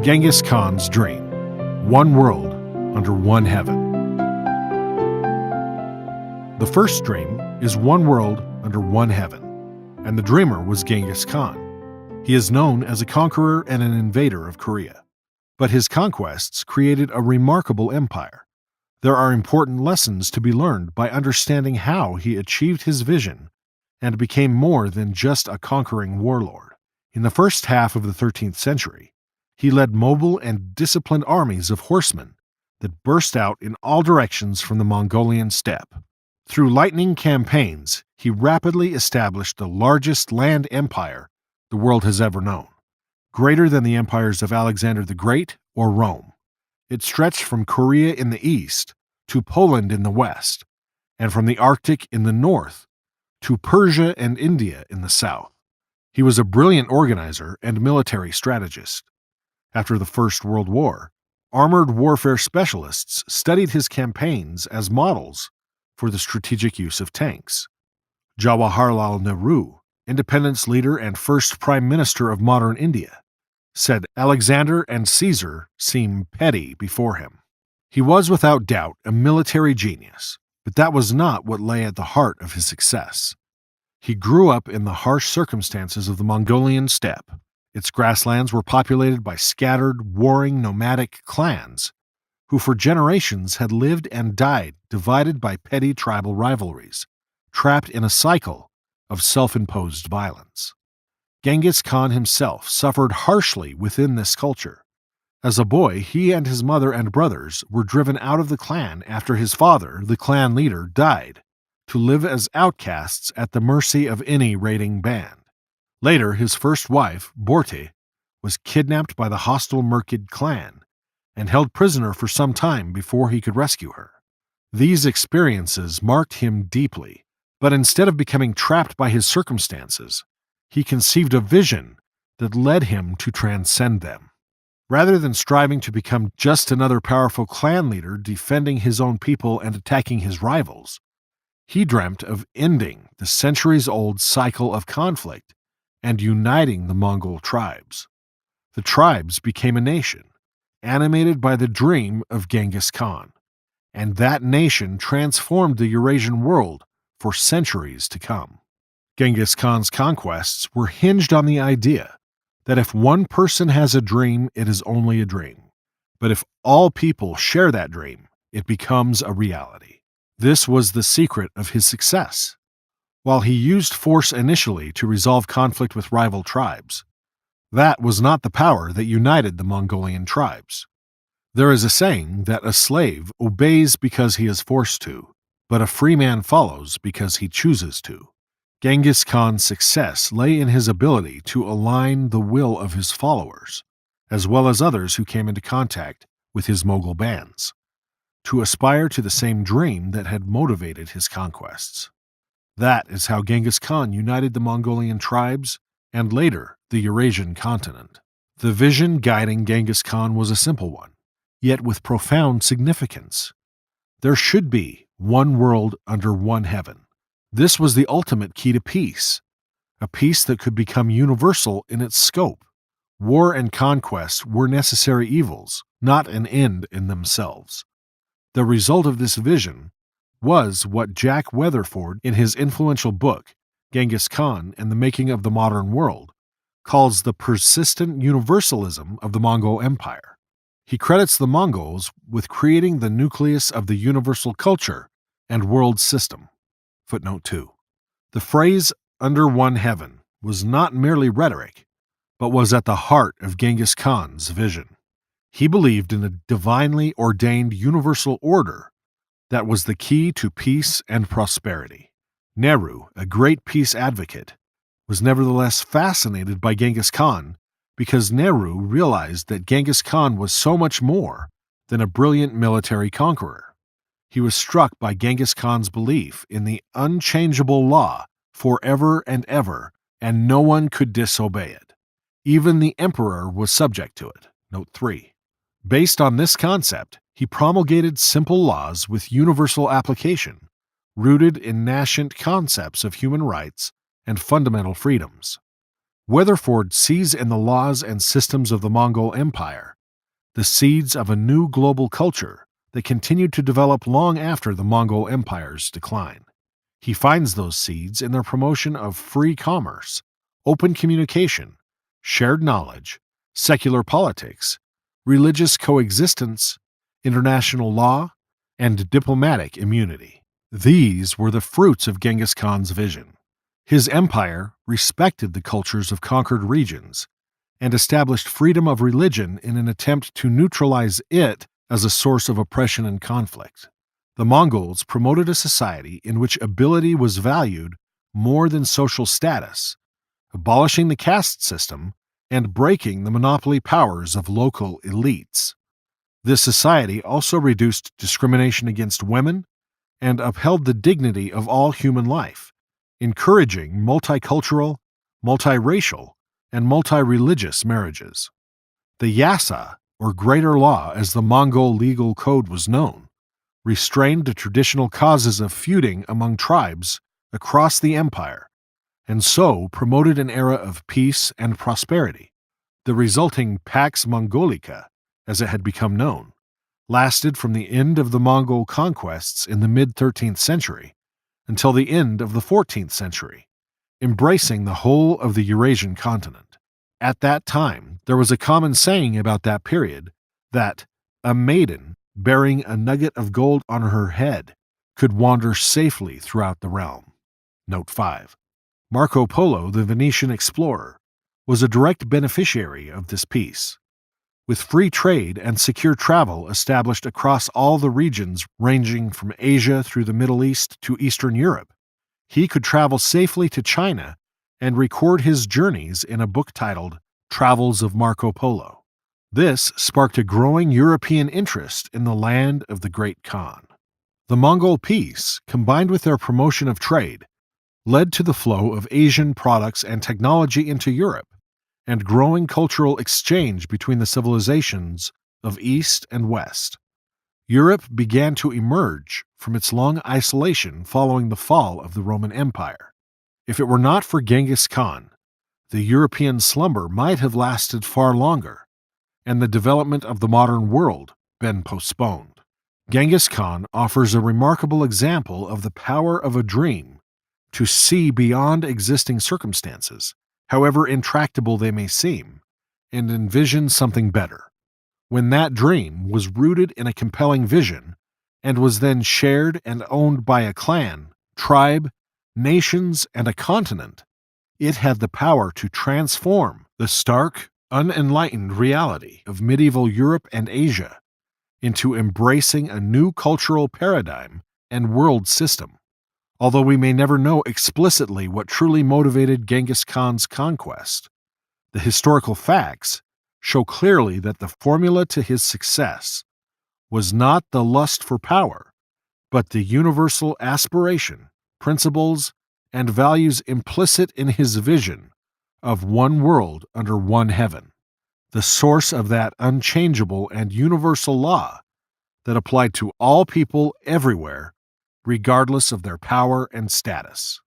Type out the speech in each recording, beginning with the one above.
Genghis Khan's dream: one world under one heaven. The first dream is one world under one heaven, and the dreamer was Genghis Khan. He is known as a conqueror and an invader of Korea, but his conquests created a remarkable empire. There are important lessons to be learned by understanding how he achieved his vision and became more than just a conquering warlord. In the first half of the 13th century, he led mobile and disciplined armies of horsemen that burst out in all directions from the Mongolian steppe. Through lightning campaigns, he rapidly established the largest land empire the world has ever known, greater than the empires of Alexander the Great or Rome. It stretched from Korea in the east to Poland in the west, and from the Arctic in the north to Persia and India in the south. He was a brilliant organizer and military strategist. After the First World War, armored warfare specialists studied his campaigns as models for the strategic use of tanks. Jawaharlal Nehru, independence leader and first prime minister of modern India, said Alexander and Caesar seem petty before him. He was without doubt a military genius, but that was not what lay at the heart of his success. He grew up in the harsh circumstances of the Mongolian steppe. Its grasslands were populated by scattered, warring nomadic clans who for generations had lived and died divided by petty tribal rivalries, trapped in a cycle of self-imposed violence. Genghis Khan himself suffered harshly within this culture. As a boy, he and his mother and brothers were driven out of the clan after his father, the clan leader, died, to live as outcasts at the mercy of any raiding band. Later, his first wife, Borte, was kidnapped by the hostile Merkid clan and held prisoner for some time before he could rescue her. These experiences marked him deeply, but instead of becoming trapped by his circumstances, he conceived a vision that led him to transcend them. Rather than striving to become just another powerful clan leader defending his own people and attacking his rivals, he dreamt of ending the centuries-old cycle of conflict and uniting the Mongol tribes. The tribes became a nation, animated by the dream of Genghis Khan, and that nation transformed the Eurasian world for centuries to come. Genghis Khan's conquests were hinged on the idea that if one person has a dream, it is only a dream. But if all people share that dream, it becomes a reality. This was the secret of his success. While he used force initially to resolve conflict with rival tribes, that was not the power that united the Mongolian tribes. There is a saying that a slave obeys because he is forced to, but a free man follows because he chooses to. Genghis Khan's success lay in his ability to align the will of his followers, as well as others who came into contact with his Mughal bands, to aspire to the same dream that had motivated his conquests. That is how Genghis Khan united the Mongolian tribes and later the Eurasian continent. The vision guiding Genghis Khan was a simple one, yet with profound significance. There should be one world under one heaven. This was the ultimate key to peace, a peace that could become universal in its scope. War and conquest were necessary evils, not an end in themselves. The result of this vision was what Jack Weatherford, in his influential book, Genghis Khan and the Making of the Modern World, calls the persistent universalism of the Mongol Empire. He credits the Mongols with creating the nucleus of the universal culture and world system. Footnote 2. The phrase "under one heaven" was not merely rhetoric, but was at the heart of Genghis Khan's vision. He believed in a divinely ordained universal order that was the key to peace and prosperity. Nehru, a great peace advocate, was nevertheless fascinated by Genghis Khan because Nehru realized that Genghis Khan was so much more than a brilliant military conqueror. He was struck by Genghis Khan's belief in the unchangeable law forever and ever, and no one could disobey it. Even the emperor was subject to it. Note 3. Based on this concept, he promulgated simple laws with universal application, rooted in nascent concepts of human rights and fundamental freedoms. Weatherford sees in the laws and systems of the Mongol Empire the seeds of a new global culture that continued to develop long after the Mongol Empire's decline. He finds those seeds in their promotion of free commerce, open communication, shared knowledge, secular politics, religious coexistence, international law, and diplomatic immunity. These were the fruits of Genghis Khan's vision. His empire respected the cultures of conquered regions and established freedom of religion in an attempt to neutralize it as a source of oppression and conflict. The Mongols promoted a society in which ability was valued more than social status, abolishing the caste system and breaking the monopoly powers of local elites. This society also reduced discrimination against women and upheld the dignity of all human life, encouraging multicultural, multiracial, and multi-religious marriages. The Yasa, or Greater Law as the Mongol legal code was known, restrained the traditional causes of feuding among tribes across the empire, and so promoted an era of peace and prosperity. The resulting Pax Mongolica, as it had become known, lasted from the end of the Mongol conquests in the mid-13th century until the end of the 14th century, embracing the whole of the Eurasian continent. At that time, there was a common saying about that period that a maiden bearing a nugget of gold on her head could wander safely throughout the realm. Note 5. Marco Polo, the Venetian explorer, was a direct beneficiary of this peace. With free trade and secure travel established across all the regions ranging from Asia through the Middle East to Eastern Europe, he could travel safely to China and record his journeys in a book titled Travels of Marco Polo. This sparked a growing European interest in the land of the Great Khan. The Mongol peace, combined with their promotion of trade, led to the flow of Asian products and technology into Europe, and growing cultural exchange between the civilizations of East and West. Europe began to emerge from its long isolation following the fall of the Roman Empire. If it were not for Genghis Khan, the European slumber might have lasted far longer, and the development of the modern world been postponed. Genghis Khan offers a remarkable example of the power of a dream to see beyond existing circumstances, however intractable they may seem, and envision something better. When that dream was rooted in a compelling vision and was then shared and owned by a clan, tribe, nations, and a continent, it had the power to transform the stark, unenlightened reality of medieval Europe and Asia into embracing a new cultural paradigm and world system. Although we may never know explicitly what truly motivated Genghis Khan's conquest, the historical facts show clearly that the formula to his success was not the lust for power, but the universal aspiration, principles, and values implicit in his vision of one world under one heaven, the source of that unchangeable and universal law that applied to all people everywhere, regardless of their power and status.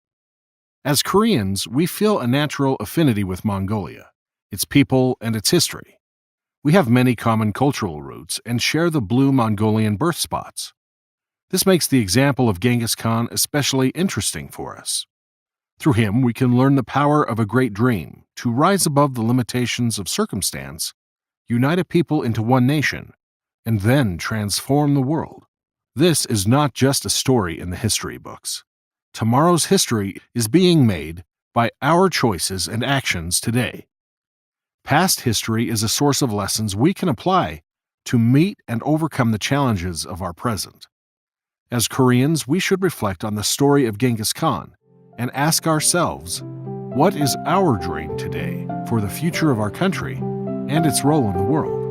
As Koreans, we feel a natural affinity with Mongolia, its people, and its history. We have many common cultural roots and share the blue Mongolian birth spots. This makes the example of Genghis Khan especially interesting for us. Through him, we can learn the power of a great dream to rise above the limitations of circumstance, unite a people into one nation, and then transform the world. This is not just a story in the history books. Tomorrow's history is being made by our choices and actions today. Past history is a source of lessons we can apply to meet and overcome the challenges of our present. As Koreans, we should reflect on the story of Genghis Khan and ask ourselves, what is our dream today for the future of our country and its role in the world?